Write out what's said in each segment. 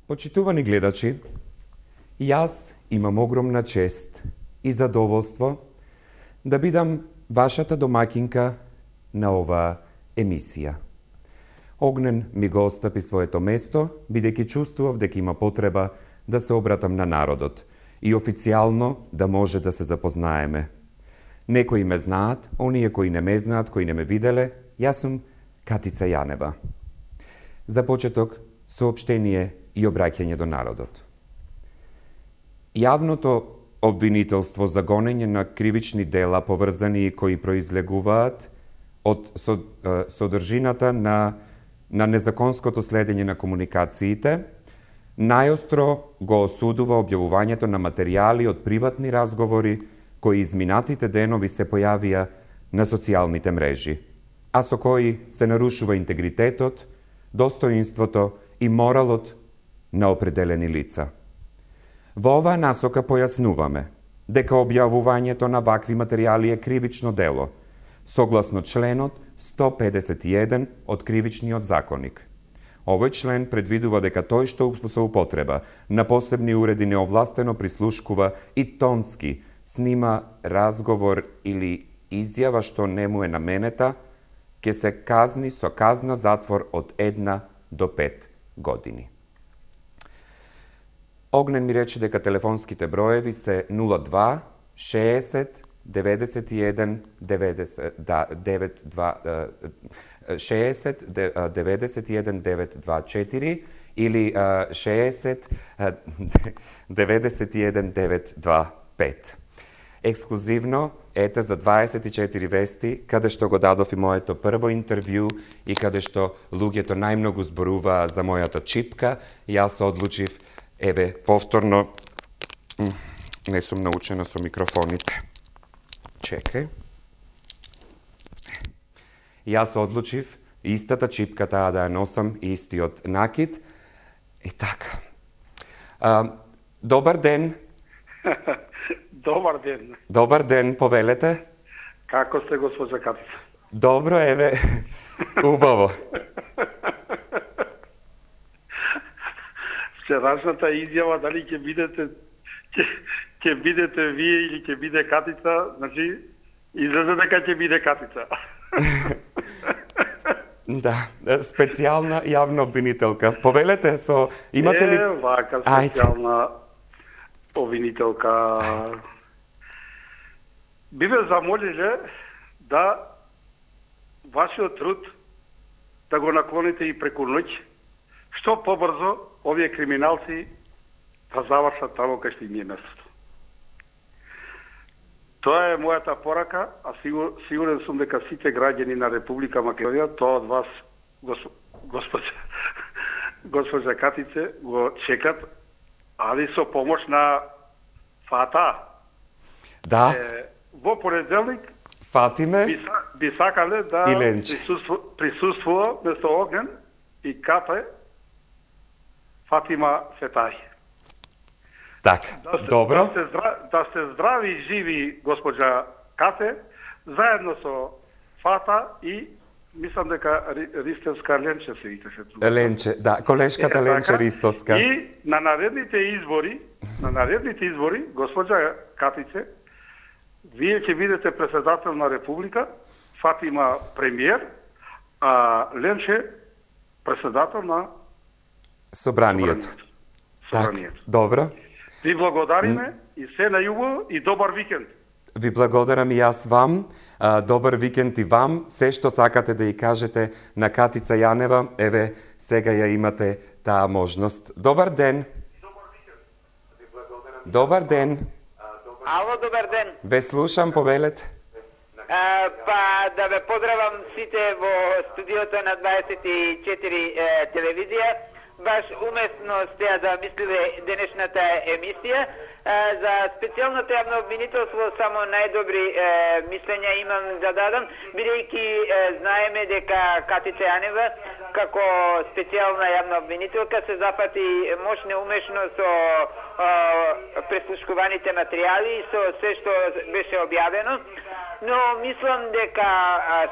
Почитувани гледачи, јас имам огромна чест и задоволство да бидам вашата домакинка на оваа емисија. Огнен ми го остапи своето место, бидејќи чувствував дека има потреба да се обратам на народот и официјално да може да се запознаеме. Некои ме знаат, оние кои не ме знаат, кои не ме виделе, јас сум Катица Јанева. За почеток, соопштение и обраќање до народот. Јавното обвинителство за гонење на кривични дела поврзани и кои произлегуваат од содржината на незаконското следење на комуникациите, најостро го осудува објавувањето на материјали од приватни разговори кои изминатите денови се појавија на социјалните мрежи, а со кои се нарушува интегритетот, достоинството и моралот на определени лица. Во оваа насока појаснуваме дека објавувањето на вакви материјали е кривично дело, согласно членот 151 од Кривичниот законник. Овој член предвидува дека тој што со употреба на посебни уреди неовластено прислушкува и тонски снима разговор или изјава што не му е наменета, ќе се казни со казна затвор од 1 до 5 години. Огнен ми рече дека телефонските броеви се 02 60 91 924 или 60 91 925. Ексклузивно, ете за 24 вести, каде што го дадов и моето прво интервју и каде што луѓето најмногу зборуваа за мојата чипка, јас одлучив, еве, повторно, не сум научена со микрофоните. Чекај. Јас одлучив истата чипка таа да ја носам, истиот накид. И така. Добар ден. Добар ден. Добар ден, повелете. Како сте, госпожа Катица? Добро, еве, убаво. Вчерашната изјава, дали ќе бидете вие или ќе биде Катица, значи, излезе дека ќе биде Катица. Да, специјална јавна обвинителка. Повелете, имате ли... Вака специјална обвинителка. Би ме замолиле да вашиот труд да го наклоните и преку ноќ, што побрзо овие криминалци да завршат таму кај што им е местото. Тоа е мојата порака, а сигурен сум дека сите граѓани на Република Македонија, тоа од вас, госпожа Катице, го чекат, али со помош на ФАТА. Да. Во понеделник Фатиме би сакале да присуствува место Огнен и Капе Фатима Фетај. Така, добро. Да сте здрави и живи, госпожа Кате, заедно со Фата и мислам дека Ристовска Ленче се викаше. Ленче, да, колешката Ленче Ристовска. И на наредните избори, госпожа Катице, вие ќе бидете председател на Република, Фатима премиер, а Ленче председател на Собранието. Так, добро. Ви благодариме и се најубаво и добар викенд. Ви благодарам и јас вам. Добар викенд и вам. Се што сакате да ја кажете на Катица Јанева, еве, сега ја имате таа можност. Добар ден. Добар ден. Ало, добар ден. Ве слушам, повелете. Па да ве поздравам сите во студиото на 24 телевизија. Баш уместно сте замислиле денешната емисија. За специјалното јавно обвинителство само најдобри мислења имам да дадам, бидејќи знаеме дека Катица Јанева како специјална јавна обвинителка се зафати мош неумешно со преслушкуваните материјали и со се што беше објавено, но мислам дека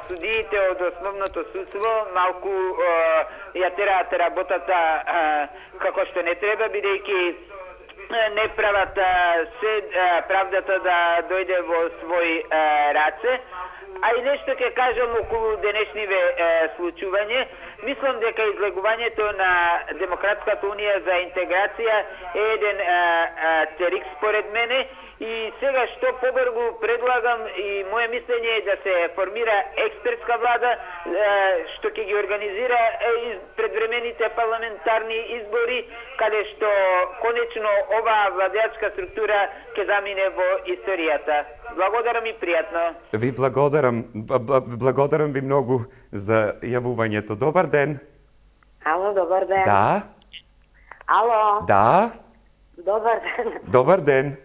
судиите од основното судство малку ја тераат работата како што не треба, бидејќи не прават се правдата да дојде во свој раце. А и нешто ќе кажам околу денешниве случување. Мислам дека излегувањето на Демократската унија за интеграција е еден терик според мене. И сега што побрзо предлагам и моje мислење е да се формира експертска влада што ќе ги организира предвремените парламентарни избори, каде што конечно оваа владеачка структура ќе замине во историјата. Благодарам и пријатно. Ви благодарам ви многу за јавувањето. Добар ден. Ало, добар ден. Да. Ало. Да. Добар ден. Добар ден.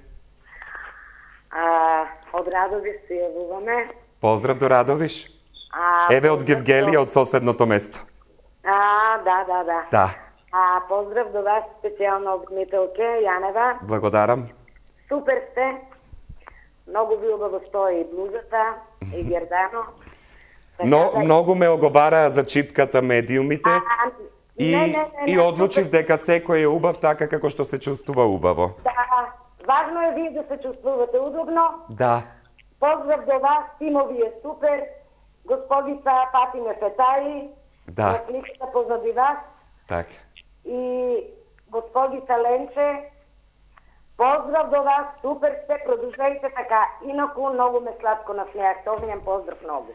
Од Радовиш се јавуваме. Поздрав до Радовиш. Еве од Гевгелија, од соседното место. Да. Да. Поздрав до вас, специјално обвинителке Јанева. Благодарам. Супер сте. Многу ви убаво стои и блузата, и гердано. Но многу ме оговараа за чипката медиумите и одлучив дека секој е убав така како што се чувствува убаво. Да, важно е вие да се чувствувате удобно. Да. Поздрав до вас, тимови е супер. Господица Фатиме Фетаи, Да. сликата позади вас. Така. И господица Ленче, поздрав до вас, супер сте, продолжајте така. Инаку многу ме сладко насмејахте, огнен поздрав многу.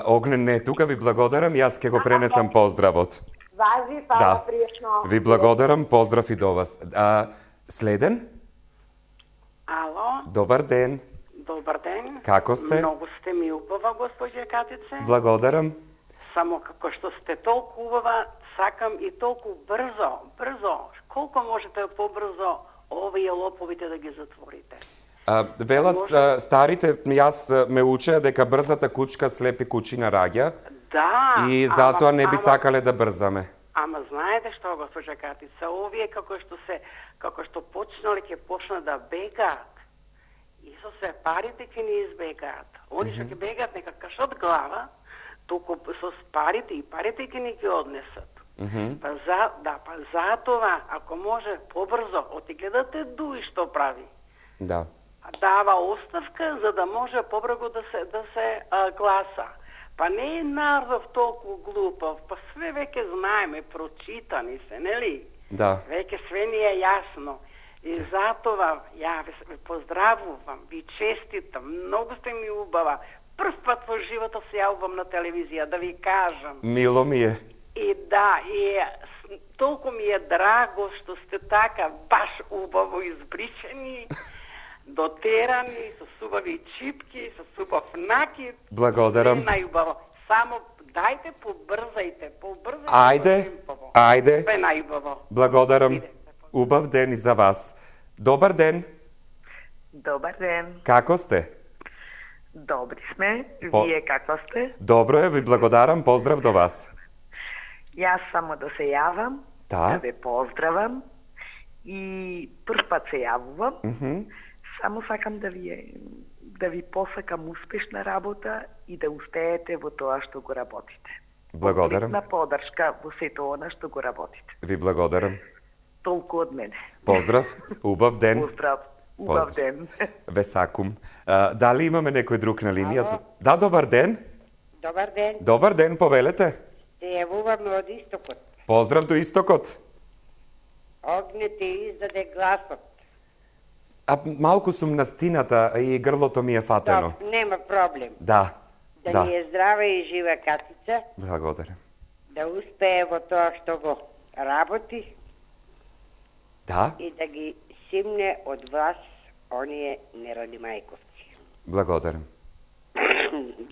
Огнен не е тука, ви благодарам, јас ќе го пренесам поздравот. Важи, фала, пријатно. Ви благодарам, поздрав и до вас. Следен? Ало, Добар ден. добар ден. Како сте? Многу сте ми убава, госпоđe Катице. Благодарам. Само како што сте толку убава, сакам и толку брзо. Колку можете побрзо овие лоповите да ги затворите? Велат старите, јас ме учеа дека брзата кучка слепи кучина раѓа. Да. И затоа не би сакале да брзаме. Ама знаете што, госпоđa Катица, овие како што почнале ќе почнат да бегаат. Исусе, парите ќе ни избегаат. Они што ќе бегаат некакаш од глава, толку со парите и парите ќе ни ги однесат. Па затоа, ако може побрзо, оти гледате Дуи што прави. Да. Дава оставка за да може побрзо да се гласа. Па не е народ толку глупав, па све веќе знаеме, прочитани се, нели? Да. Веќе све ни е јасно. И затоа ја ве поздравувам, ви честитам, многу сте ми убава. Прв пат во животот се јавувам на телевизија, да ви кажам. Мило ми е. И да, толку ми е драго што сте така баш убаво избричени, дотерани, со убави чипки, со убав накид. Благодарам. Све најубаво. Само дајте побрзајте. Ајде. Све најубаво. Благодарам. Убав ден и за вас. Добар ден. Добар ден. Како сте? Добри сме. Вие како сте? Добро е, ви благодарам. Поздрав до вас. Јас само да се јавам, да ве поздравам и прв пат се јавувам. Само сакам да ви посакам успешна работа и да успеете во тоа што го работите. Благодарам. На подршка во сето она што го работите. Ви благодарам. Толку од мене. Поздрав, убав ден. Поздрав, убав ден. Ве сакум. Дали имаме некој друг на линијата? Да, добар ден. Добар ден. Добар ден, повелете. Се јавуваме од истокот. Поздрав до истокот. Огне те издаде гласот. Малку сум на стината и грлото ми е фатено. Нема проблем. Да. Да ни е здрава и жива Катица. Благодарам. Да успее во тоа што го работи. Да. И да ги симне од вас оние нероди мајковци. Благодарам.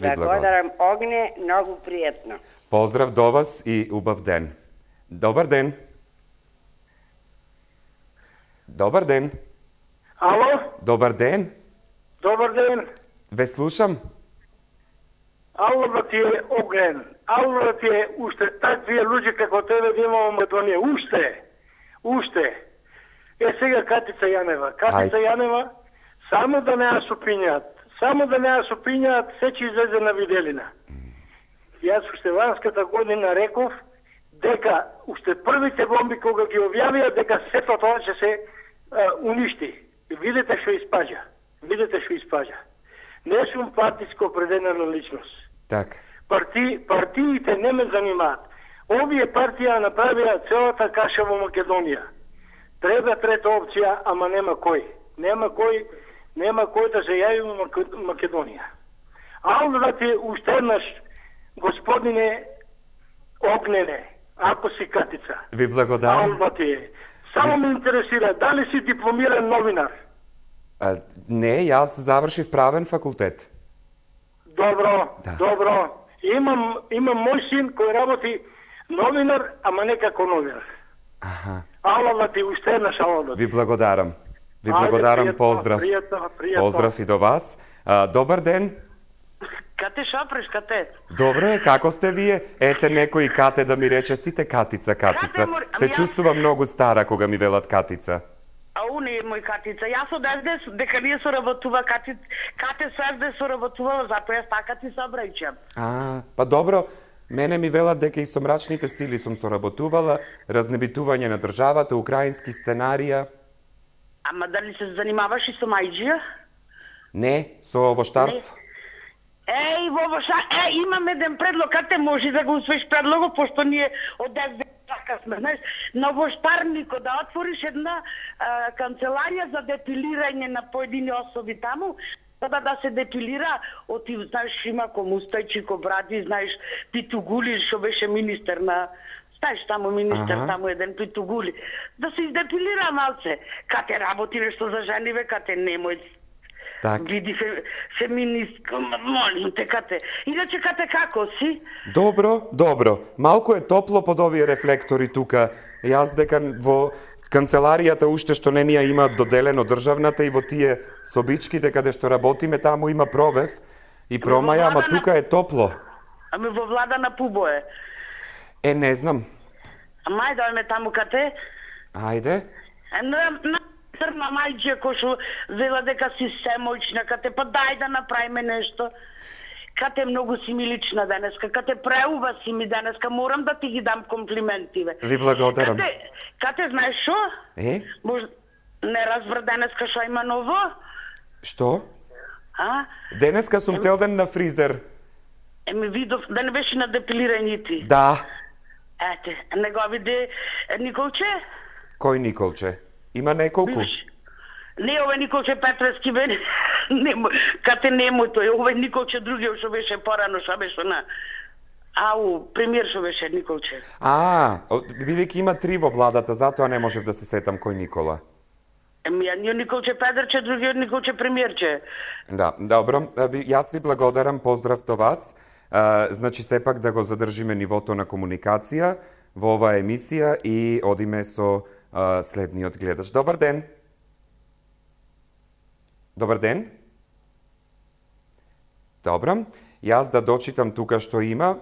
Благодарам, Огне, многу пријатно. Поздрав до вас и убав ден. Добар ден. Добар ден. Ало? Добар ден. Добар ден. Ве слушам. Алло, ти е Огнен. Ало ти е уште такви луѓе како тебе да имamo Македонија. Уште. Сега Катица Јанева, само да не ја супињаат, се че излезе на виделина. Јас уште ланската година реков дека уште првите бомби кога ги објавија дека сето тоа ќе се уништи. Видете што испаѓа. Не сум партиско определена личност. Так. Партиите не ме занимаат. Овие партија направија целата каша во Македонија. Треба трета опција, ама нема кој. Нема кој да се јави во Македонија. Алда ти уште еднаш, господине Огнене, ако си Катица. Ви благодарам. Алда ти е. Само ме интересира, дали си дипломиран новинар? Не, јас завршив правен факултет. Добро. Имам мој син кој работи новинар, ама не како новинар. Аха. Алла ти уште еднаш, алла. Ви благодарам. Поздрав. Пријатно. Поздрав и до вас. Добар ден. Кате шопреш, кате? Добро е, како сте вие? Ете некој Кате да ми рече, сите Катица. Се чувствувам многу стара кога ми велат Катица. Не е мој Катица. Јас од СДС, дека ние соработува Кате со СДС соработувала, затоа јас така ти се обраќам. Па добро, мене ми велат дека и со мрачните сили сум соработувала, разнебитување на државата, украински сценарија. Ама дали се занимаваш и со мајџија? Не, со овоштарство. Имам еден предлог, Кате, може да го усвоиш предлогот, пошто ние од СДС така сме, знаеш, на Воштарнико да отвориш една канцеларија за депилирање на поедини особи таму, да се депилира, знаеш, има Комустајчико Бради, знаеш, Питугули, што беше министер на... Знаеш, таму министер, таму еден Питугули. Да се издепилира малце. Кате работи нешто за жени, Кате, немој... Види феминистка, молим те, Кате. Иначе, Кате, како си? Добро. Малку е топло под овие рефлектори тука. Јас дека во канцеларијата уште што не ни ја има доделено државната и во тие собичките каде што работиме, таму има провев и промаја, ама тука е топло. Ами во влада на Пубо е. Не знам. Ама ајде таму, Кате. Ајде. Црна мајџија кој што вела дека си се мојчна, Кате, па дај да направиме нешто. Кате, многу си ми лична денеска, Кате, преуба си ми денеска, морам да ти ги дам комплименти, бе. Ви благодарам. Кате, знаеш шо? Не разбра денеска шо има ново? Што? Денеска сум цел ден на фризер. Видов, да не беше на депилирањите. Да. Ете, не го види Николче? Кој Николче? Има неколку. Не, овој Николче Петревски бе. Кате нему тој, овој Николче другиот што беше порано, што беше на премиер што беше Николче. Бидејќи има 3 во владата, затоа не можев да се сетам кој Никола. Едниот Николче Педрче, другиот Николче премиерче. Да, добро. Јас ви благодарам, поздрав до вас. Значи, сепак да го задржиме нивото на комуникација во оваа емисија и одиме со следниот гледач. Добар ден. Добро. Јас да дочитам тука што има.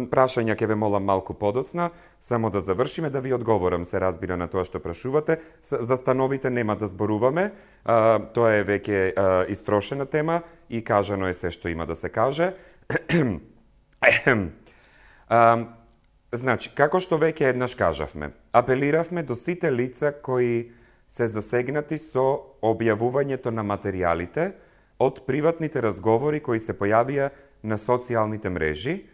Прашања ќе ве молам малку подоцна, само да завршиме, да ви одговорам, се разбира, на тоа што прашувате. За становите нема да зборуваме. Тоа е веќе истрошена тема и кажано е се што има да се каже. Значи, како што веќе еднаш кажавме, апелиравме до сите лица кои се засегнати со објавувањето на материјалите од приватните разговори кои се појавија на социјалните мрежи,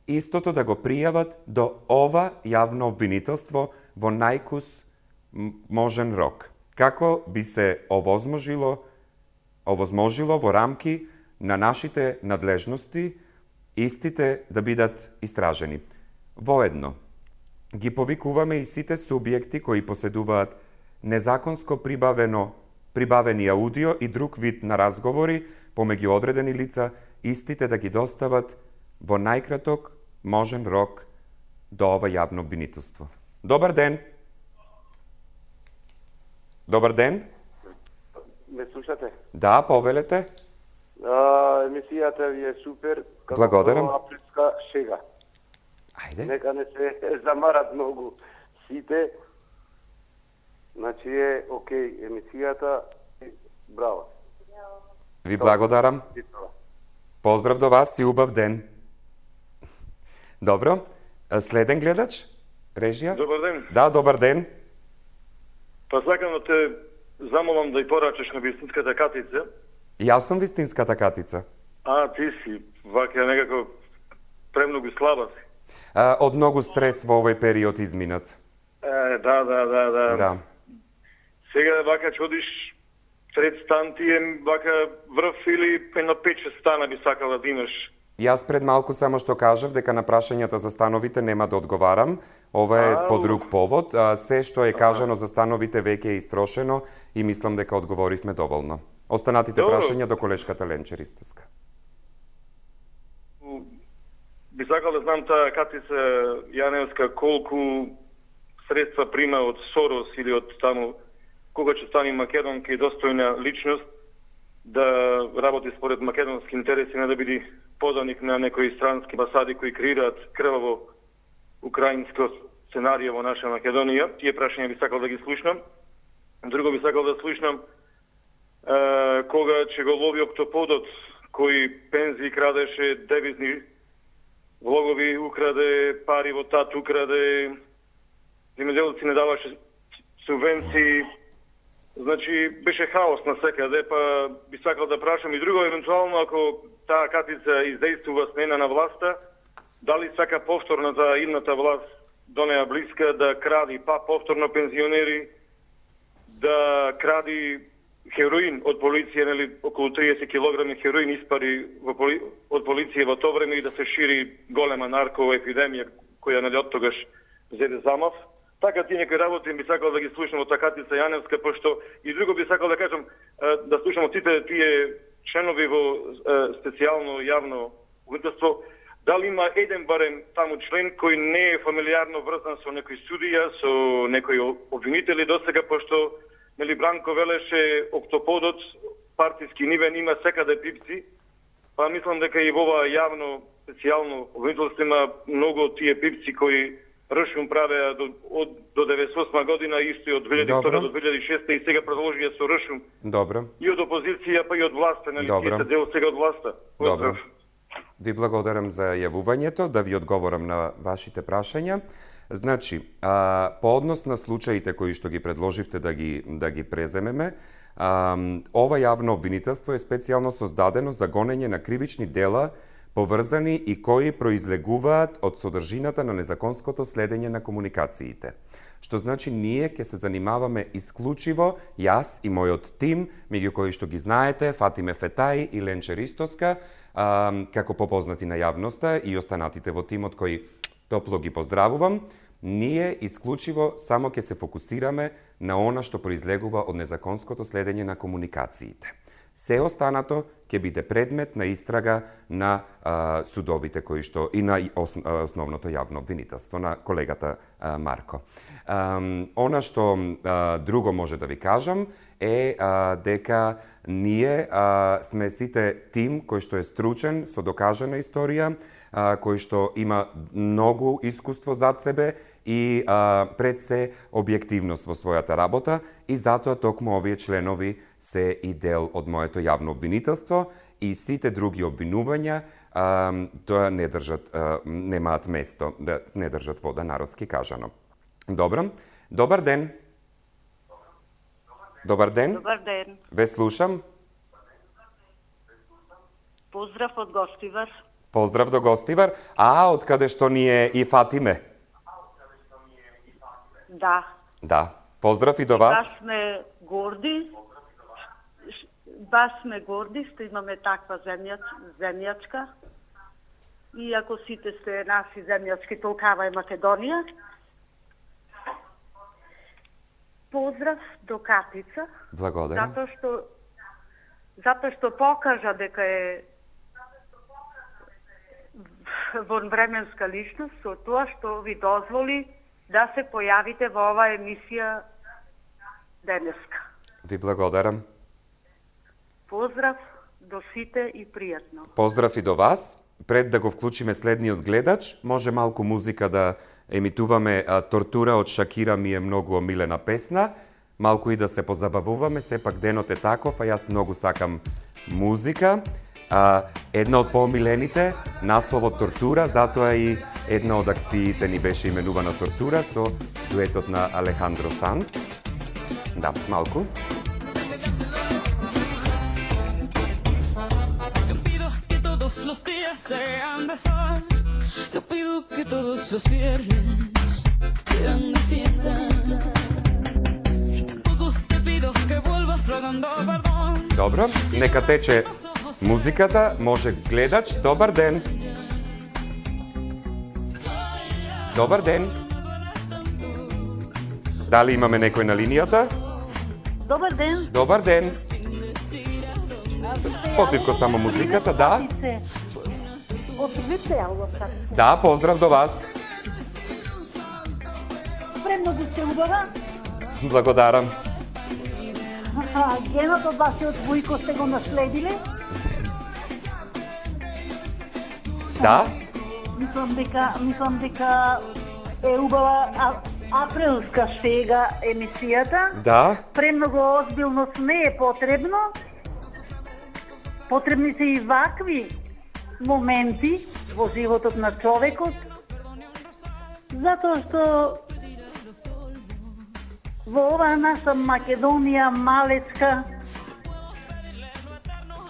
истото да го пријават до ова јавно обвинителство во најкус можен рок. Како би се овозможило во рамки на нашите надлежности истите да бидат истражени. Воедно, ги повикуваме и сите субјекти кои поседуваат незаконско прибавени аудио и друг вид на разговори помеѓу одредени лица, истите да ги достават во најкраток можен рок до ова јавно обвинителство. Добар ден! Ме слушате? Да, повелете. Емисијата ви е супер. Благодарам. Априлска шега. Ајде. Нека не се замарат многу сите. Значи е окей емисијата. Браво. Ви благодарам. Поздрав до вас и убав ден. Добро. Следен гледач? Режија? Добар ден. Да, добар ден. Па сакам да те замолам да ја порачаш на вистинската Катица. Јас сум вистинската Катица. А, ти си. Вака некако премногу слаба си. Од многу стрес во овој период изминат. Да. Да. Сега вака чудиш трет стан ти е вака врв или едно 5-6 стана би сакала да имаш. Јас пред малку само што кажав дека на прашањата за становите нема да одговарам. Ова е по друг повод. Се што е кажано за становите веќе е истрошено и мислам дека одговоривме доволно. Останатите прашања до колешката Ленче Ристоска. Би сакал да знам таа Катица Јаневска колку средства прима од Сорос или од таму кога ќе стане македонка и достојна личност да работи според македонски интереси, не да биде поданик на некои странски амбасади кои креираат крваво украинско сценарио во наша Македонија. Тие прашања би сакал да ги слушнам. Друго би сакал да слушнам кога ќе го лови октоподот кој пензии крадеше, девизни влогови украде, пари во ТАТ украде, земјоделци не даваше субвенции. Значи, беше хаос на секаде, па би сакал да прашам и друго, евентуално ако таа Катица издействува смена на власта, дали сака повторно за идната власт до неја блиска да кради па повторно пензионери, да кради хероин од полиција, нели околу 30 килограми хероин испари од полиција во тоа време и да се шири голема наркоепидемија која нели од тогаш зеде замав. Така ти некои работи би сакал да ги слушам од Катица Јаневска, пошто и друго би сакал да кажам, да слушам од сите тие членови во специјално јавно угодство, дали има еден барем таму член кој не е фамилиарно врзан со некој судија, со некои обвинители досега, пошто нели Бранко велеше октоподот партиски нивен има секаде пипци, па мислам дека и во ова јавно специјално обвинителство има многу од тие пипци кои Ршум правеа до 98 година, исто и од 2002 до 2006 и сега продолжија со Ршум. Добро. И од опозиција, па и од власта, нели тие се дел сега од власта. Добро. Ви благодарам за јавувањето, да ви одговорам на вашите прашања. Значи, по однос на случаите кои што ги предложивте да ги преземеме, ова јавно обвинителство е специјално создадено за гонење на кривични дела поврзани и кои произлегуваат од содржината на незаконското следење на комуникациите. Што значи ние ќе се занимаваме исклучиво, јас и мојот тим, меѓу кои што ги знаете, Фатиме Фетаи и Ленче Ристоска, како попознати на јавноста и останатите во тимот кои топло ги поздравувам, ние исклучиво само ќе се фокусираме на она што произлегува од незаконското следење на комуникациите. Се останато ќе биде предмет на истрага на судовите кои што и на основното јавно обвинителство на колегата Марко. Она што друго може да ви кажам е дека ние сме сите тим кој што е стручен со докажана историја, кој што има многу искуство зад себе и пред се објективност во својата работа и затоа токму овие членови се и дел од моето јавно обвинителство и сите други обвинувања тоа не држат, немаат место, не држат вода, народски кажано. Добро. Добар ден. Добар ден. Добар ден. Ве слушам. Поздрав од Гостивар. Поздрав до Гостивар. Од каде што ни е и Фатиме. Да. Да. Поздрав и до вас. Баш сме горди што имаме таква земјачка. И ако сите сте наши земјачки, толкава е Македонија. Поздрав до Катица. Благодарам. Затоа што покажа дека е вонвременска личност со тоа што ви дозволи да се појавите во оваа емисија денеска. Ви благодарам. Поздрав до сите и пријатно. Поздрав и до вас. пред да го вклучиме следниот гледач, може малку музика да емитуваме. Тортура од Шакира ми е многу омилена песна. Малку и да се позабавуваме, сепак денот е таков, а јас многу сакам музика. Една од поомилените, насловот Тортура, затоа и една од акциите ни беше именувана Тортура со дуетот на Алехандро Санс. Да, малку. Los días sean de sol, yo pido que todos los viernes sean de fiesta. Tampoco te pido que vuelvas rogando perdón. Добро, нека тече музиката, може гледач. Добар ден. Добар ден. Дали имаме некој на линијата? Добар ден. Добар ден. Потивко само музиката, да. Да, поздрав до вас. Премногу сте убава. Благодарам. Генот од вашиот Вујко сте го наследиле? Да. Мислам дека е убава априлска сега емисијата. Да. Премногу озбилност не е потребно. Потребни се и вакви моменти во животот на човекот, затоа што во оваа наша Македонија малечка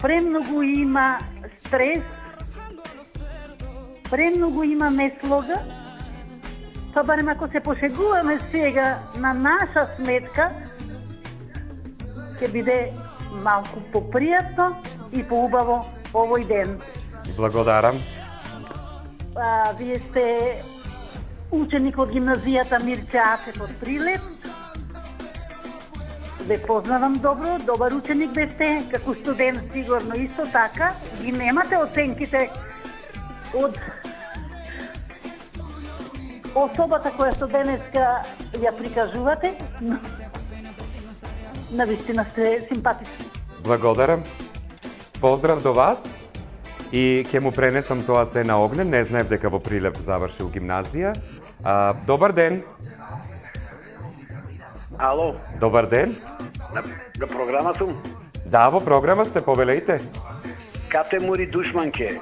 премногу има стрес, премногу има неслога, па барем ако се пошегуваме сега на наша сметка, ќе биде малку попријатно и поубаво овој ден. Благодарам. Вие сте ученик од гимназијата Мирче Ачев од Прилеп. Ве познавам добро, добар ученик бевте, како студент сигурно исто така. Ги немате оценките од особата која што денеска ја прикажувате. Навистина сте симпатични. Благодарам. Поздрав до вас и ќе му пренесам тоа се на Огнен. Не знаев дека во Прилеп завршил гимназија. Добар ден. Ало. Добар ден. На програма сум? Да, во програма сте, повелејте. Кате мури душманке?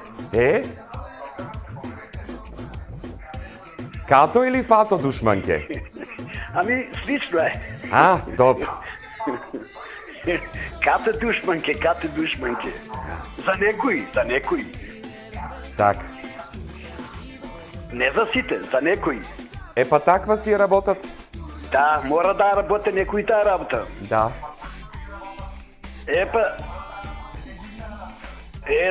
Като или фато душманке? Ами, слично е. Добро. Кате душманке. За некои. Так. Не за сите, за некои. Па таква си е работат. Да, мора да работи некои таа работа. Да.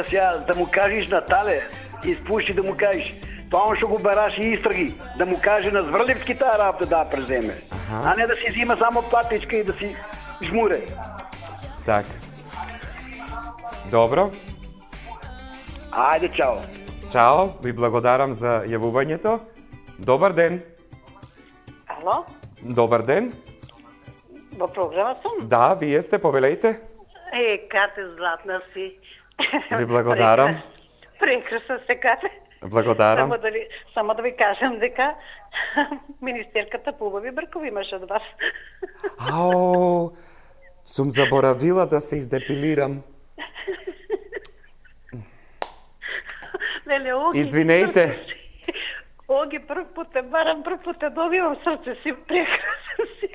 Сега да му кажеш на Тале, изпуши да му кажеш, тоа што го бараш и истраги, да му каже на Зврливски таа работа да преземе. А не да си взима само платичка и да си жмуре. Так. Добро. Ајде, чао. Чао, ви благодарам за јавувањето. Добар ден. Ало? Добар ден. Во програма сум? Да, вие сте, повелејте. Кате, златна си. Ви благодарам. Прекрасна се, Кате. Благодарам. Само да ви кажам дека министерката по убави бркови имаше од вас. Сум заборавила да се издепилирам. Извинејте. Оги, прв пут те барам, прв пут те добивам, срце си прекрасен си.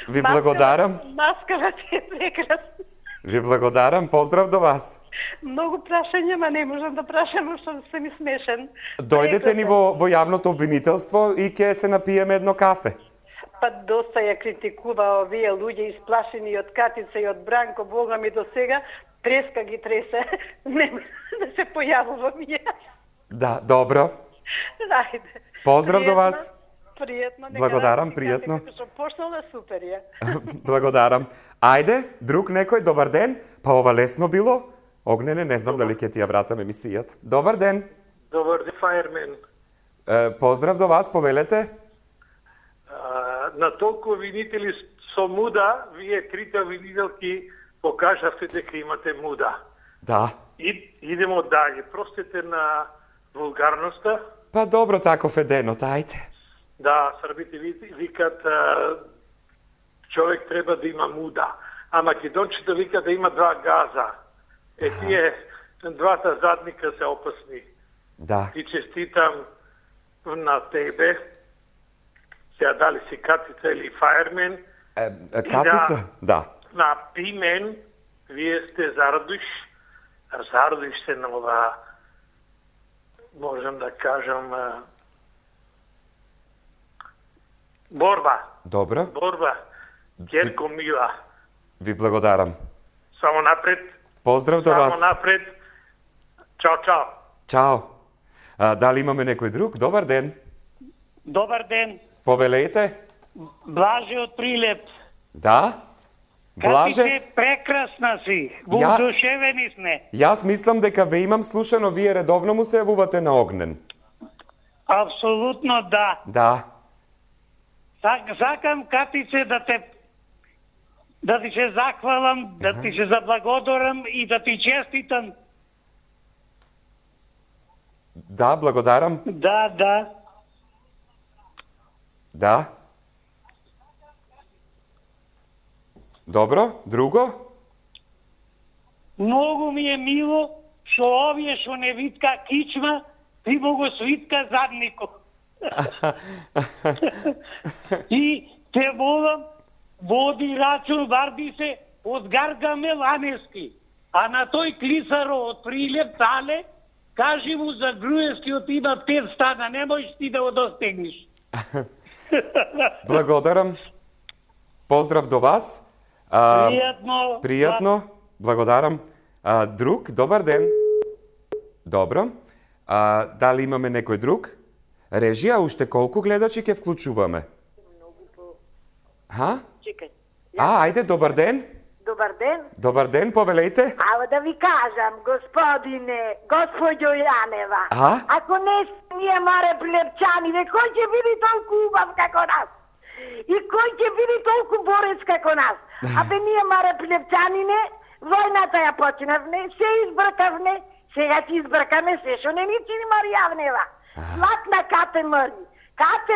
Ви благодарам. Маскара ти е прекрасна. Ви благодарам, поздрав до вас. Многу прашања, ма не можам да прашам, што се ми смешен. Дојдете ни во јавното обвинителство и ќе се напиеме едно кафе. Па доста ја критикува овие луѓе исплашени од Катица и од Бранко, Бога ми до сега, треска ги тресе, не да се појавува ми јас. Да, добро. Ајде. Поздрав до вас. Пријатно. Благодарам, пријатно. Како што почнала, супер ја. Благодарам. Ајде, друг некој, добар ден. Па ова лесно било. Огнене, не знам дали ќе ти ја вратам емисијата. Добар ден. Добар ден, Фаермен. Поздрав до вас, повелете. На толку винители со муда, вие трите винителки покажавте дека имате муда. Да. Идемо дале. Простете на вулгарноста. Па добро, таков е денот, ајде. Да, србите викат човек треба да има муда, а македонците викат да има два газа. Тие двата задника се опасни. Да. И честитам на тебе. Сега дали си Катица или Фаермен. Катица? Да. На Пимен, вие сте зарадуш се на ова, можем да кажем, борба. Добро. Борба. Герко мила. Ви благодарам. Само напред. Поздрав до вас. Само напред. Чао, чао. Чао. Дали имаме некој друг? Добар ден. Добар ден. Повелете. Блаже од Прилеп. Да? Блаже? Катите, прекрасна си. Воодушевени сме. Јас мислам дека ве имам слушано, вие редовно му се јавувате на Огнен. Апсолутно да. Да. Сакам, Катице, да ти се захвалам, да ти се заблагодарам и да ти честитам. Да, благодарам. Да, да. Да. Добро, друго? Многу ми е мило што овие што не витка кичма, ти му го свитка заднико. И те молам, води рачун, варди се од Гаргамел Анески. А на тој клисаро од Прилеп тале, кажи му за Груевскиот има 5 стана, не можеш ти да го достигнеш. Благодарам. Поздрав до вас. Пријатно. Пријатно. Благодарам. Друг, добар ден. Добро. Дали имаме некој друг? Режија, уште колку гледачи ќе вклучуваме? Ха? Чекај. Ајде, добар ден. Добар ден. Добар ден, повелејте. Ало да ви кажам, госпоđo Јанева, ако не ние маре Прилепчани, кој ќе биде толку убав како нас? И кој ќе биде толку борец како нас? Абе ние маре Прилепчанине, војната ја почнавме, се избркавме, сега ќе избркаме се, што не ни чини Маријавнева. Лакна Кате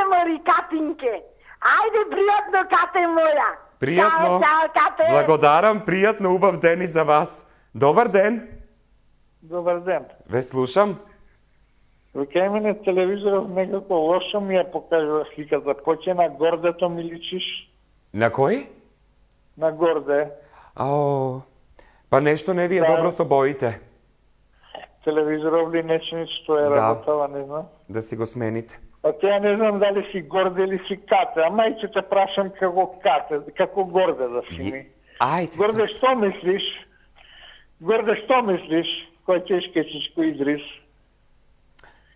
Мари, Катинке. Ајде, пријатно, Кате моја. Пријатно. Чао, Кате. Благодарам, пријатно, убав ден и за вас. Добар ден. Добар ден. Ве слушам. Кај мене телевизорот некако лошо ми ја покажува сликата. Поче на гордето ми личиш. На кој? На горде. Па нешто не ви е добро со боите. Телевизоров ли нече што е работава, не знам. Да си го смените. Ја не знам дали си горде или си Кате, а мајче те прашам како Кате, како горде да си ми. Ајде. Горде што мислиш? Горде што мислиш? Кој чешкечичко изрис?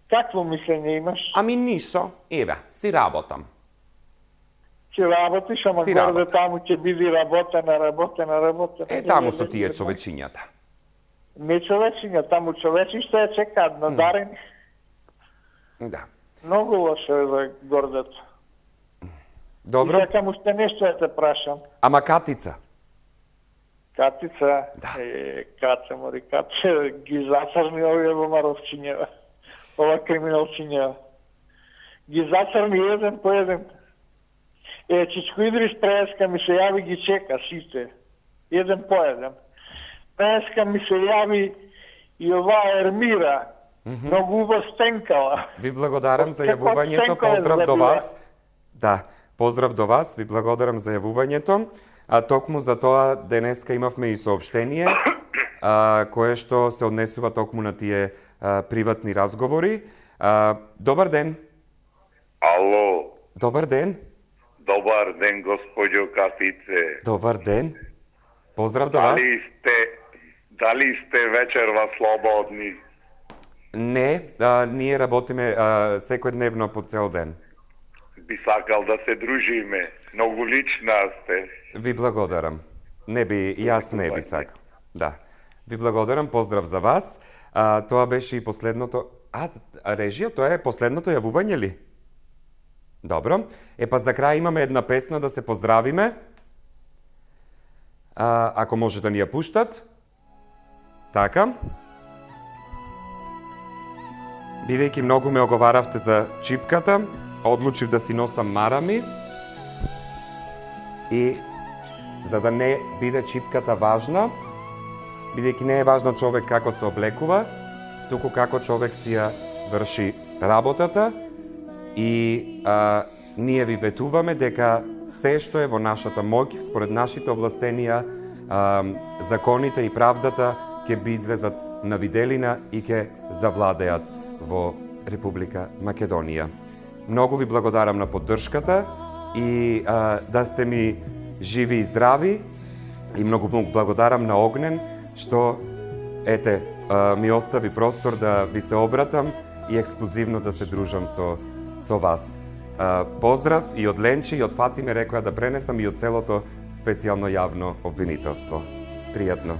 Какво мислење имаш? Ами нишо, еве, си работам. Ќе работиш, ама Си горде работам. таму ќе биде работена. Таму со тие човечињата. Не човечиња, таму човечи што ја чекаат, надарени. Да. Многу лошо е за гордето. Добро. И сакам уште нешто да те прашам. Ама Катица? Катица? Да. Кате, мори, Кате, ги зацрни овие ломаровчињева. Ова криминалчињева. Ги зацрни еден по еден. Чичко Идрис преска ми се јави, ги чека сите. Еден по еден. Преска ми се јави и оваа Ермира. Многу убав стенкала. Ви благодарам за јавувањето, поздрав до вас. Да, поздрав до вас, ви благодарам за јавувањето. Токму за тоа денеска имавме и соопштение, кое што се однесува токму на тие приватни разговори. Добар ден. Ало. Добар ден. Добар ден, госпоđo Катице. Добар ден. Поздрав до вас. Дали сте вечерва слободни? Не, ние работиме секојдневно по цел ден. Би сакал да се дружиме. Многу лична сте. Ви благодарам. Јас не би сакал. Да. Ви благодарам, поздрав за вас. Тоа беше и последното... режија, тоа е последното јавување ли? Добро. Па за крај имаме една песна да се поздравиме. Ако може да ни ја пуштат. Така. Бидејќи многу ме оговаравте за чипката, одлучив да си носам марами и за да не биде чипката важна, бидејќи не е важно човек како се облекува, туку како човек си ја врши работата и ние ви ветуваме дека се што е во нашата моќ, според нашите овластенија, законите и правдата ќе би излезат на виделина и ќе завладеат во Република Македонија. Многу ви благодарам на поддршката и да сте ми живи и здрави и многу благодарам на Огнен што ми остави простор да ви се обратам и ексклузивно да се дружам со вас. Поздрав и од Ленче и од Фатиме, рекоа да пренесам и од целото специјално јавно обвинителство. Пријатно.